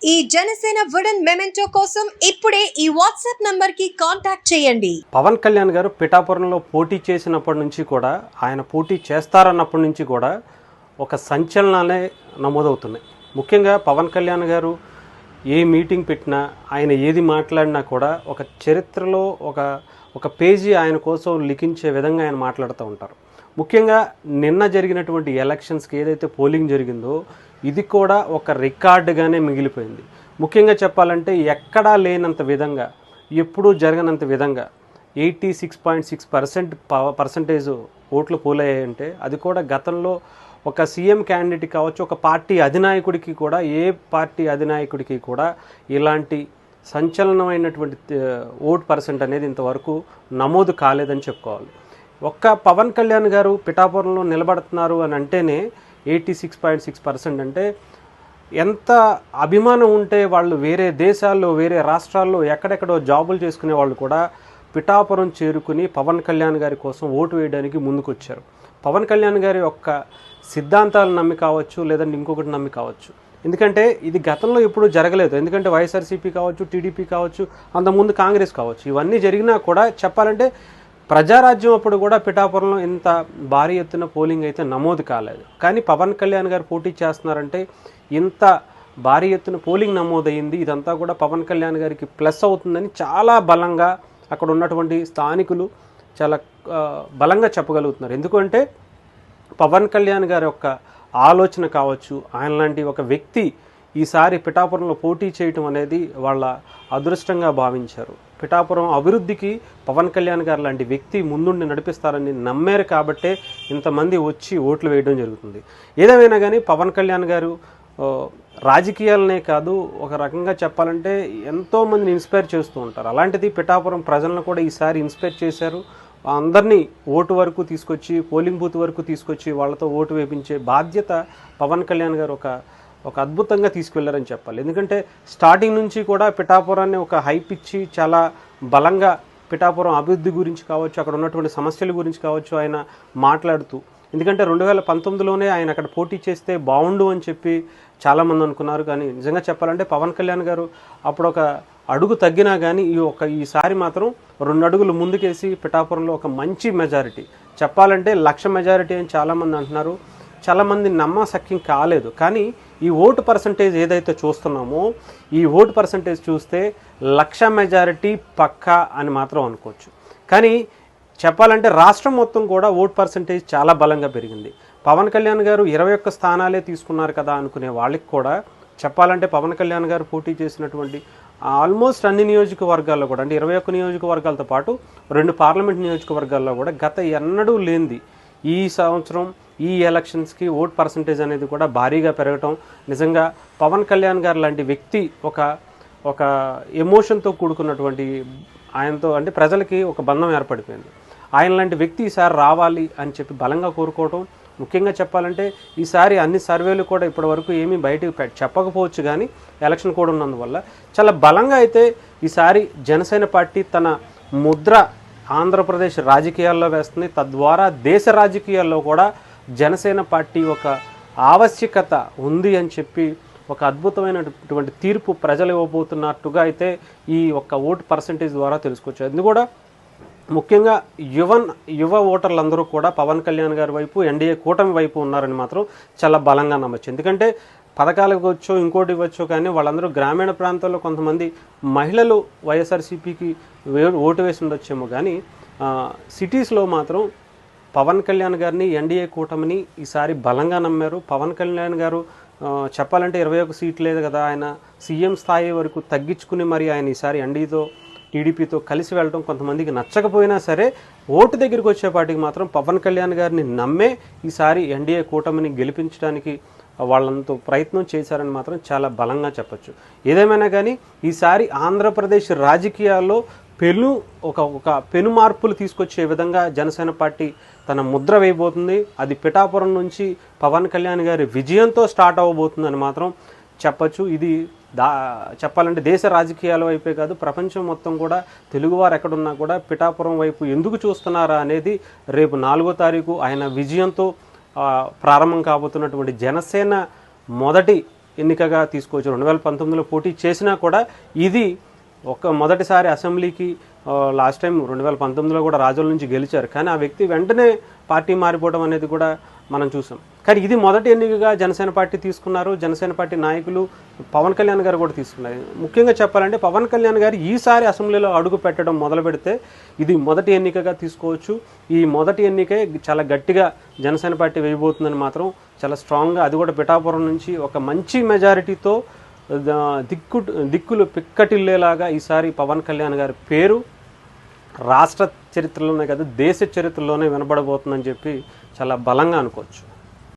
ఈ Janasena wooden memento కోసం ఇప్పుడే ఈ వాట్సాప్ నంబర్ కి కాంటాక్ట్ చేయండి. పవన్ కళ్యాణ్ గారు పిఠాపురంలో పోటీ చేసినప్పటి నుంచి కూడా ఆయన పోటీ చేస్తారన్నప్పటి నుంచి కూడా ఒక సంచలనాలే నమోదవుతున్నాయి. ముఖ్యంగా పవన్ కళ్యాణ్ గారు ఏ మీటింగ్ పెట్టినా ఆయన ఏది మాట్లాడినా కూడా ఒక చరిత్రలో ఒక పేజీ ఆయన కోసం లిఖించే విధంగా ఆయన మాట్లాడుతూ ఉంటారు. ముఖ్యంగా నిన్న జరిగినటువంటి ఎలక్షన్స్కి ఏదైతే పోలింగ్ జరిగిందో ఇది కూడా ఒక రికార్డుగానే మిగిలిపోయింది. ముఖ్యంగా చెప్పాలంటే ఎక్కడా లేనంత విధంగా, ఎప్పుడూ జరగనంత విధంగా 86.6% ఓట్లు పోలయ్యాయంటే అది కూడా గతంలో ఒక సీఎం క్యాండిడేట్ కావచ్చు, ఒక పార్టీ అధినాయకుడికి కూడా, ఏ పార్టీ అధినాయకుడికి కూడా ఇలాంటి సంచలనమైనటువంటి ఓట్ పర్సెంట్ అనేది ఇంతవరకు నమోదు కాలేదని చెప్పుకోవాలి. ఒక్క పవన్ కళ్యాణ్ గారు పిఠాపురంలో నిలబడుతున్నారు అని అంటేనే 86.6% అంటే ఎంత అభిమానం ఉంటే వాళ్ళు వేరే దేశాల్లో, వేరే రాష్ట్రాల్లో ఎక్కడెక్కడో జాబులు చేసుకునే వాళ్ళు కూడా పిఠాపురం చేరుకుని పవన్ కళ్యాణ్ గారి కోసం ఓటు వేయడానికి ముందుకొచ్చారు. పవన్ కళ్యాణ్ గారి యొక్క సిద్ధాంతాలను నమ్మి కావచ్చు, లేదంటే ఇంకొకటి నమ్మి కావచ్చు. ఎందుకంటే ఇది గతంలో ఎప్పుడూ జరగలేదు. ఎందుకంటే వైఎస్ఆర్సీపీ కావచ్చు, టీడీపీ కావచ్చు, అంతకుముందు కాంగ్రెస్ కావచ్చు, ఇవన్నీ జరిగినా కూడా చెప్పాలంటే ప్రజారాజ్యం అప్పుడు కూడా పిఠాపురంలో ఇంత భారీ ఎత్తున పోలింగ్ అయితే నమోదు కాలేదు. కానీ పవన్ కళ్యాణ్ గారు పోటీ చేస్తున్నారంటే ఇంత భారీ ఎత్తున పోలింగ్ నమోదయ్యింది. ఇదంతా కూడా పవన్ కళ్యాణ్ గారికి ప్లస్ అవుతుందని చాలా బలంగా అక్కడ ఉన్నటువంటి స్థానికులు చాలా బలంగా చెప్పగలుగుతున్నారు. ఎందుకంటే పవన్ కళ్యాణ్ గారి యొక్క ఆలోచన కావచ్చు, ఆయన లాంటి ఒక వ్యక్తి ఈసారి పిఠాపురంలో పోటీ చేయటం అనేది వాళ్ళ అదృష్టంగా భావించారు. పిఠాపురం అభివృద్ధికి పవన్ కళ్యాణ్ గారు లాంటి వ్యక్తి ముందుండి నడిపిస్తారని నమ్మారు కాబట్టే ఇంతమంది వచ్చి ఓట్లు వేయడం జరుగుతుంది. ఏదేమైనా కానీ పవన్ కళ్యాణ్ గారు రాజకీయాలనే కాదు, ఒక రకంగా చెప్పాలంటే ఎంతోమందిని ఇన్స్పైర్ చేస్తూ ఉంటారు. అలాంటిది పిఠాపురం ప్రజలను కూడా ఈసారి ఇన్స్పైర్ చేశారు. అందరినీ ఓటు వరకు తీసుకొచ్చి, పోలింగ్ బూత్ వరకు తీసుకొచ్చి వాళ్ళతో ఓటు వేయించే బాధ్యత పవన్ కళ్యాణ్ గారు ఒక అద్భుతంగా తీసుకెళ్లారని చెప్పాలి. ఎందుకంటే స్టార్టింగ్ నుంచి కూడా పిఠాపురాన్ని ఒక హైప్ ఇచ్చి చాలా బలంగా పిఠాపురం అభివృద్ధి గురించి కావచ్చు, అక్కడ ఉన్నటువంటి సమస్యల గురించి కావచ్చు ఆయన మాట్లాడుతూ, ఎందుకంటే 2019లోనే ఆయన అక్కడ పోటీ చేస్తే బాగుండు అని చెప్పి చాలామంది అనుకున్నారు. కానీ నిజంగా చెప్పాలంటే పవన్ కళ్యాణ్ గారు అప్పుడు ఒక అడుగు తగ్గినా కానీ ఈసారి మాత్రం 2 అడుగులు ముందుకేసి పిఠాపురంలో ఒక మంచి మెజారిటీ, చెప్పాలంటే 1,00,000 మెజారిటీ అని చాలామంది అంటున్నారు. చాలామంది నమ్మశక్యం కాలేదు. కానీ ఈ ఓటు పర్సంటేజ్ ఏదైతే చూస్తున్నామో ఈ ఓటు పర్సంటేజ్ చూస్తే 1,00,000 మెజారిటీ పక్కా అని మాత్రం అనుకోవచ్చు. కానీ చెప్పాలంటే రాష్ట్రం మొత్తం కూడా ఓటు పర్సంటేజ్ చాలా బలంగా పెరిగింది. పవన్ కళ్యాణ్ గారు 21 స్థానాలే తీసుకున్నారు కదా అనుకునే వాళ్ళకి కూడా చెప్పాలంటే పవన్ కళ్యాణ్ గారు పోటీ చేసినటువంటి ఆల్మోస్ట్ అన్ని నియోజకవర్గాల్లో కూడా, అంటే 21 నియోజకవర్గాలతో పాటు 2 పార్లమెంట్ నియోజకవర్గాల్లో కూడా గత ఎన్నడూ లేనిది ఈ సంవత్సరం ఈ ఎలక్షన్స్కి ఓట్ పర్సంటేజ్ అనేది కూడా భారీగా పెరగటం నిజంగా పవన్ కళ్యాణ్ గారు లాంటి వ్యక్తి ఒక ఎమోషన్తో కూడుకున్నటువంటి ఆయనతో, అంటే ప్రజలకి ఒక బంధం ఏర్పడిపోయింది. ఆయన లాంటి వ్యక్తి ఈసారి రావాలి అని చెప్పి బలంగా కోరుకోవటం. ముఖ్యంగా చెప్పాలంటే ఈసారి అన్ని సర్వేలు కూడా ఇప్పటివరకు ఏమీ బయటకు చెప్పకపోవచ్చు, కానీ ఎలక్షన్ కూడా ఉన్నందువల్ల చాలా బలంగా అయితే ఈసారి జనసేన పార్టీ తన ముద్ర ఆంధ్రప్రదేశ్ రాజకీయాల్లో వేస్తుంది. తద్వారా దేశ రాజకీయాల్లో కూడా జనసేన పార్టీ ఒక ఆవశ్యకత ఉంది అని చెప్పి ఒక అద్భుతమైనటువంటి తీర్పు ప్రజలు ఇవ్వబోతున్నట్టుగా అయితే ఈ ఒక్క ఓటు పర్సంటేజ్ ద్వారా తెలుసుకోవచ్చు. అది కూడా ముఖ్యంగా యువ ఓటర్లందరూ కూడా పవన్ కళ్యాణ్ గారి వైపు, ఎన్డీఏ కూటమి వైపు ఉన్నారని మాత్రం చాలా బలంగా నమ్మచ్చు. ఎందుకంటే పథకాలకు వచ్చో ఇంకోటి ఇవ్వచ్చో, కానీ వాళ్ళందరూ గ్రామీణ ప్రాంతాల్లో కొంతమంది మహిళలు వైఎస్ఆర్సీపీకి ఓటు వేసి ఉండొచ్చేమో, కానీ సిటీస్లో మాత్రం పవన్ కళ్యాణ్ గారిని, ఎన్డీఏ కూటమిని ఈసారి బలంగా నమ్మారు. పవన్ కళ్యాణ్ గారు చెప్పాలంటే 21 సీట్లు లేదు కదా, ఆయన సీఎం స్థాయి వరకు తగ్గించుకుని మరి ఆయన ఈసారి ఎన్డీతో, టీడీపీతో కలిసి వెళ్ళడం కొంతమందికి నచ్చకపోయినా సరే ఓటు దగ్గరికి వచ్చేపాటికి మాత్రం పవన్ కళ్యాణ్ గారిని నమ్మే ఈసారి ఎన్డీఏ కూటమిని గెలిపించడానికి వాళ్ళంతా ప్రయత్నం చేశారని మాత్రం చాలా బలంగా చెప్పచ్చు. ఏదేమైనా కానీ ఈసారి ఆంధ్రప్రదేశ్ రాజకీయాల్లో ఒక పెను మార్పులు తీసుకొచ్చే విధంగా జనసేన పార్టీ తన ముద్ర వేయబోతుంది. అది పిఠాపురం నుంచి పవన్ కళ్యాణ్ గారి విజయంతో స్టార్ట్ అవ్వబోతుందని మాత్రం చెప్పచ్చు. ఇది చెప్పాలంటే దేశ రాజకీయాల వైపే కాదు, ప్రపంచం మొత్తం కూడా తెలుగువారు ఎక్కడున్నా కూడా పిఠాపురం వైపు ఎందుకు చూస్తున్నారా అనేది రేపు 4వ తారీఖు ఆయన విజయంతో ప్రారంభం కాబోతున్నటువంటి జనసేన మొదటి ఎన్నికగా తీసుకోవచ్చు. 2019లో పోటీ చేసినా కూడా ఇది మొదటిసారి అసెంబ్లీకి లాస్ట్ టైం 2019లో కూడా రాజోల నుంచి గెలిచారు, కానీ ఆ వ్యక్తి వెంటనే పార్టీ మారిపోవడం అనేది కూడా మనం చూసాం. కానీ ఇది మొదటి ఎన్నికగా జనసేన పార్టీ తీసుకున్నారు. జనసేన పార్టీ నాయకులు పవన్ కళ్యాణ్ గారు కూడా తీసుకున్నారు. ముఖ్యంగా చెప్పాలంటే పవన్ కళ్యాణ్ గారు ఈసారి అసెంబ్లీలో అడుగు పెట్టడం మొదలు పెడితే ఇది మొదటి ఎన్నికగా తీసుకోవచ్చు. ఈ మొదటి ఎన్నికే చాలా గట్టిగా జనసేన పార్టీ వేయబోతుందని మాత్రం చాలా స్ట్రాంగ్గా, అది కూడా పిఠాపురం నుంచి ఒక మంచి మెజారిటీతో దిక్కులు పిక్కటిల్లేలాగా ఈసారి పవన్ కళ్యాణ్ గారి పేరు రాష్ట్ర చరిత్రలోనే కాదు దేశ చరిత్రలోనే వినబడబోతుందని చెప్పి చాలా బలంగా అనుకోవచ్చు.